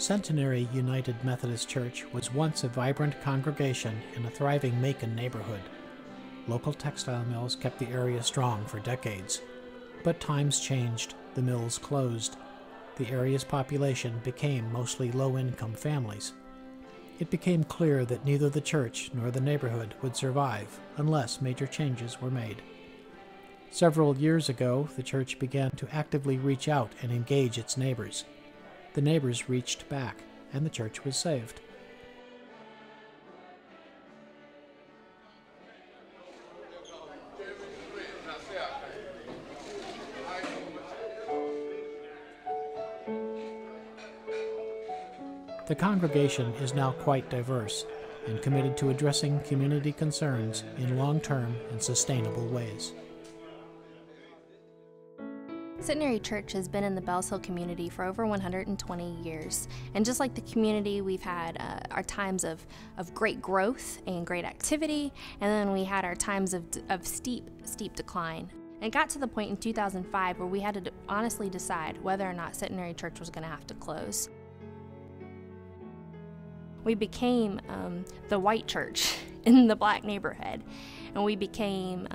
Centenary United Methodist Church was once a vibrant congregation in a thriving Macon neighborhood. Local textile mills kept the area strong for decades. But times changed, the mills closed. The area's population became mostly low-income families. It became clear that neither the church nor the neighborhood would survive unless major changes were made. Several years ago, the church began to actively reach out and engage its neighbors. The neighbors reached back, and the church was saved. The congregation is now quite diverse and committed to addressing community concerns in long-term and sustainable ways. Centenary Church has been in the Bells Hill community for over 120 years. And just like the community, we've had our times of great growth and great activity, and then we had our times of steep decline. And it got to the point in 2005 where we had to honestly decide whether or not Centenary Church was going to have to close. We became the white church in the black neighborhood, and we became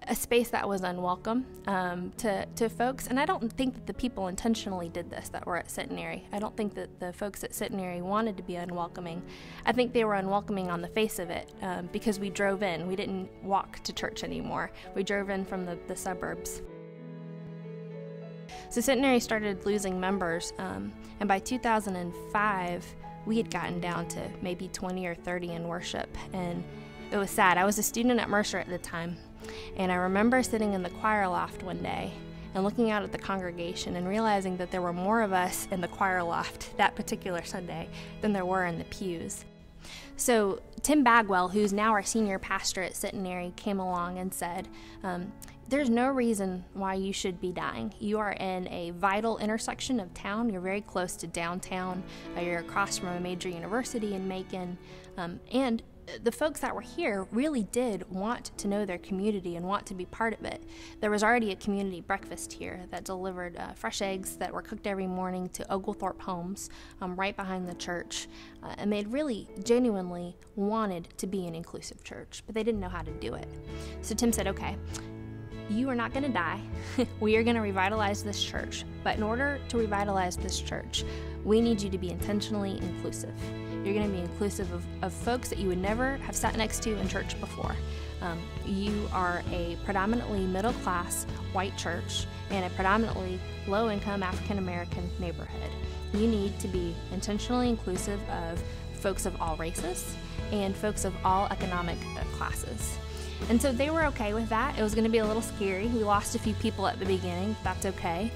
a space that was unwelcome to folks. And I don't think that the people intentionally did this that were at Centenary. I don't think that the folks at Centenary wanted to be unwelcoming. I think they were unwelcoming on the face of it because we drove in. We didn't walk to church anymore. We drove in from the suburbs. So Centenary started losing members, and by 2005, we had gotten down to maybe 20 or 30 in worship, and it was sad. I was a student at Mercer at the time, and I remember sitting in the choir loft one day and looking out at the congregation and realizing that there were more of us in the choir loft that particular Sunday than there were in the pews. So Tim Bagwell, who's now our senior pastor at Centenary, came along and said, there's no reason why you should be dying. You are in a vital intersection of town. You're very close to downtown. You're across from a major university in Macon. And the folks that were here really did want to know their community and want to be part of it. There was already a community breakfast here that delivered fresh eggs that were cooked every morning to Oglethorpe homes right behind the church. And they'd really genuinely wanted to be an inclusive church, but they didn't know how to do it. So Tim said, okay, you are not going to die. We are going to revitalize this church. But in order to revitalize this church, we need you to be intentionally inclusive. You're going to be inclusive of folks that you would never have sat next to in church before. You are a predominantly middle-class white church in a predominantly low-income African-American neighborhood. You need to be intentionally inclusive of folks of all races and folks of all economic classes. And so they were okay with that. It was going to be a little scary. We lost a few people at the beginning. That's okay.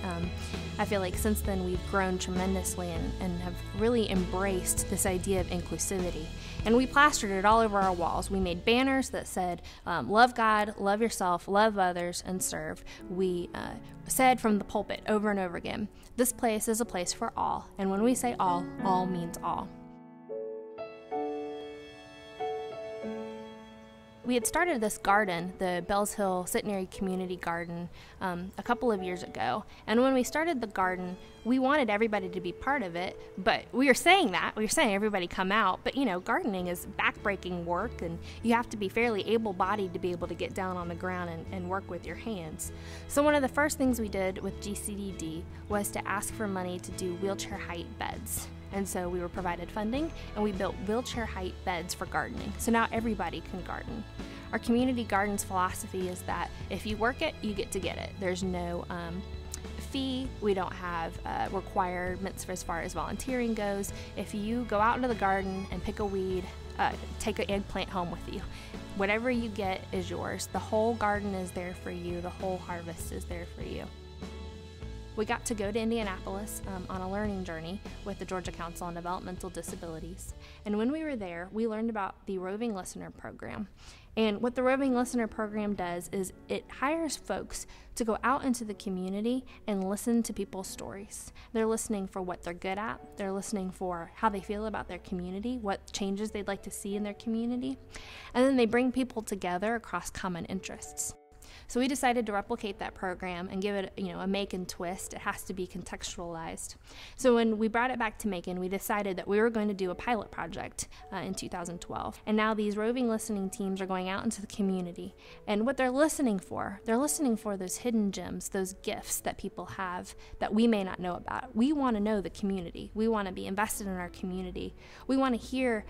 I feel like since then we've grown tremendously and have really embraced this idea of inclusivity. And we plastered it all over our walls. We made banners that said, love God, love yourself, love others, and serve. We said from the pulpit over and over again, this place is a place for all. And when we say all means all. We had started this garden, the Bells Hill Centenary Community Garden, a couple of years ago. And when we started the garden, we wanted everybody to be part of it, but we were saying everybody come out, but you know, gardening is backbreaking work and you have to be fairly able-bodied to be able to get down on the ground and work with your hands. So one of the first things we did with GCDD was to ask for money to do wheelchair height beds. And so we were provided funding and we built wheelchair height beds for gardening. So now everybody can garden. Our community gardens philosophy is that if you work it, you get to get it. There's no fee. We don't have requirements for as far as volunteering goes. If you go out into the garden and pick a weed, take an eggplant home with you. Whatever you get is yours. The whole garden is there for you. The whole harvest is there for you. We got to go to Indianapolis on a learning journey with the Georgia Council on Developmental Disabilities. And when we were there, we learned about the Roving Listener Program. And what the Roving Listener Program does is it hires folks to go out into the community and listen to people's stories. They're listening for what they're good at. They're listening for how they feel about their community, what changes they'd like to see in their community. And then they bring people together across common interests. So we decided to replicate that program and give it, a Macon twist. It has to be contextualized. So when we brought it back to Macon, we decided that we were going to do a pilot project in 2012. And now these roving listening teams are going out into the community. And what they're listening for those hidden gems, those gifts that people have that we may not know about. We want to know the community. We want to be invested in our community. We want to hear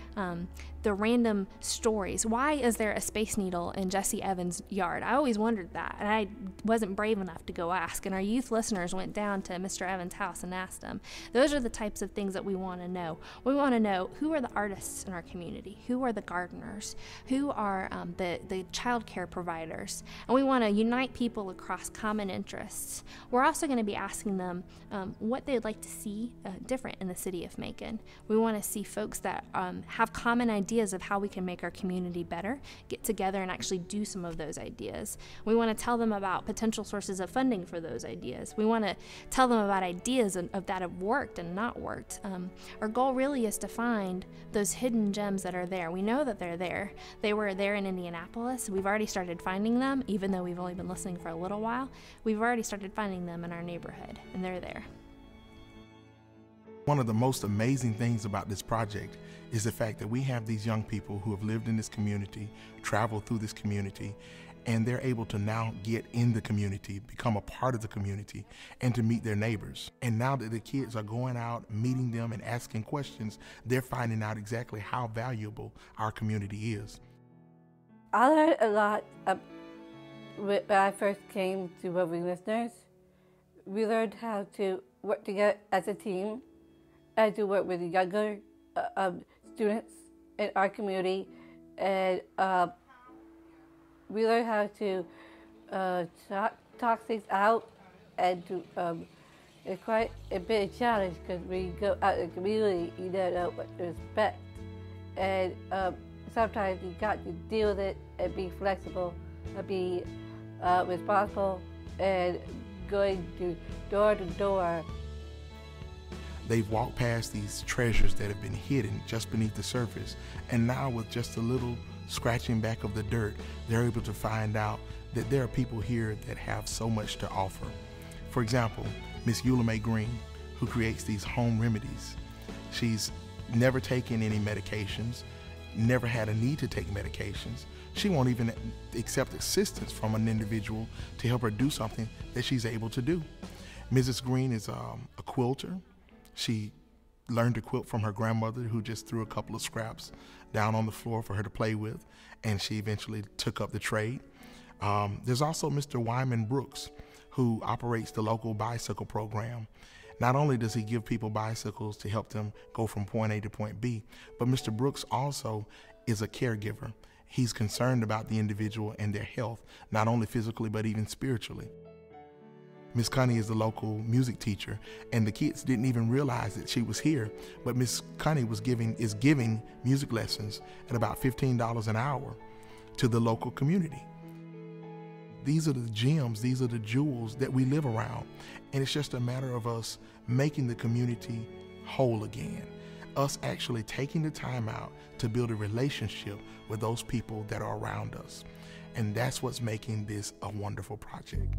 the random stories. Why is there a Space Needle in Jesse Evans' yard? I always wondered that, and I wasn't brave enough to go ask. And our youth listeners went down to Mr. Evans' house and asked him. Those are the types of things that we want to know. We want to know who are the artists in our community, who are the gardeners, who are the child care providers, and we want to unite people across common interests. We're also going to be asking them what they'd like to see different in the city of Macon. We want to see folks that have common ideas of how we can make our community better, get together and actually do some of those ideas. We want to tell them about potential sources of funding for those ideas. We want to tell them about ideas of that have worked and not worked. Our goal really is to find those hidden gems that are there. We know that they're there. They were there in Indianapolis. We've already started finding them, even though we've only been listening for a little while. We've already started finding them in our neighborhood, and they're there. One of the most amazing things about this project is the fact that we have these young people who have lived in this community, traveled through this community, and they're able to now get in the community, become a part of the community, and to meet their neighbors. And now that the kids are going out, meeting them and asking questions, they're finding out exactly how valuable our community is. I learned a lot when I first came to Roving Listeners. We learned how to work together as a team and to work with the younger students in our community, and we learned how to talk things out, and to it's quite a bit of challenge because we go out in the community, you don't know what to expect, and sometimes you got to deal with it and be flexible and be responsible and going door to door. They've walked past these treasures that have been hidden just beneath the surface, and now with just a little scratching back of the dirt, they're able to find out that there are people here that have so much to offer. For example, Miss Eula Mae Green, who creates these home remedies. She's never taken any medications, never had a need to take medications. She won't even accept assistance from an individual to help her do something that she's able to do. Mrs. Green is a quilter. She learned to quilt from her grandmother, who just threw a couple of scraps down on the floor for her to play with, and she eventually took up the trade. There's also Mr. Wyman Brooks, who operates the local bicycle program. Not only does he give people bicycles to help them go from point A to point B, but Mr. Brooks also is a caregiver. He's concerned about the individual and their health, not only physically, but even spiritually. Miss Connie is the local music teacher, and the kids didn't even realize that she was here, but Miss Connie is giving music lessons at about $15 an hour to the local community. These are the gems, these are the jewels that we live around, and it's just a matter of us making the community whole again, us actually taking the time out to build a relationship with those people that are around us, and that's what's making this a wonderful project.